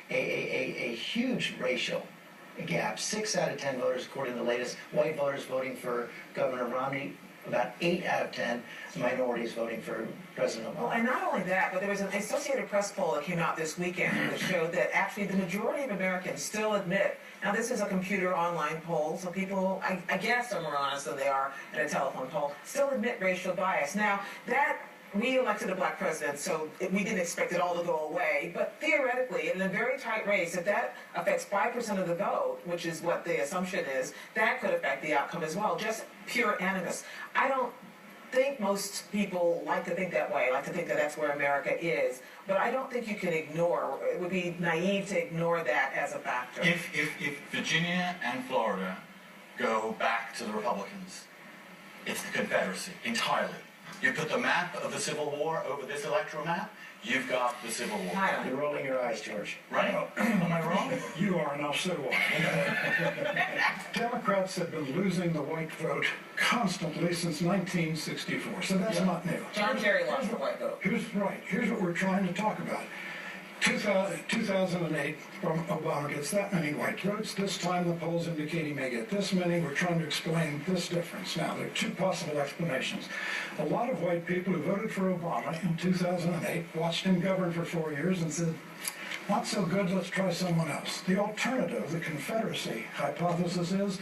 a huge racial gap. 6 out of 10 voters, according to the latest, white voters voting for Governor Romney. About 8 out of 10 minorities voting for President Obama. Well, and not only that, but there was an Associated Press poll that came out this weekend that showed that actually the majority of Americans still admit, now this is a computer online poll, so people, I guess are more honest than they are in a telephone poll, still admit racial bias. Now, that we elected a black president, so we didn't expect it all to go away. But theoretically, in a very tight race, if that affects 5% of the vote, which is what the assumption is, that could affect the outcome as well. Just pure animus. I don't think most people like to think that way, like to think that that's where America is. But I don't think you can ignore, it would be naive to ignore that as a factor. If Virginia and Florida go back to the Republicans, it's the Confederacy entirely. You put the map of the Civil War over this electoral map, you've got the Civil War. You're rolling your eyes, George. Right? Am I wrong? You are, and I'll say why. Democrats have been losing the white vote constantly since 1964, so that's not new. John Kerry lost the white vote. Here's what we're trying to talk about. 2008, Obama gets that many white votes. This time the polls indicate he may get this many. We're trying to explain this difference. Now, there are two possible explanations. A lot of white people who voted for Obama in 2008 watched him govern for 4 years and said, not so good, let's try someone else. The alternative, the Confederacy hypothesis is,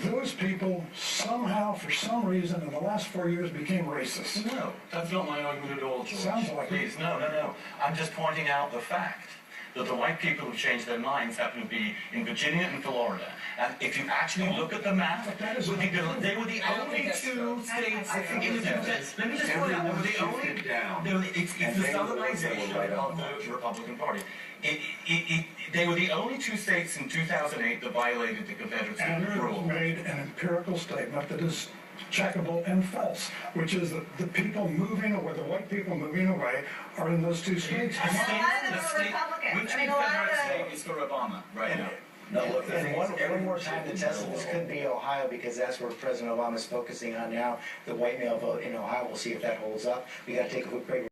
those people somehow, for some reason, in the last 4 years became racist. No, that's not my argument at all, George. Sounds like it. Please, no. I'm just pointing out the fact that the white people who changed their minds happen to be in Virginia and Florida. And if you actually look at the map, they were the only two states. Let me just point out, they were the only. It's the southernization of the Republican Party. They were the only two states in 2008 that violated the Confederacy rule. Made an empirical statement that is checkable and false, which is that the people moving away, the white people moving away, are in those two states. Which Confederate state is for Obama right now? No, look, and one more time to test it. This could be Ohio because that's where President Obama is focusing on now. The white male vote in Ohio. We'll see if that holds up. We got to take a quick break.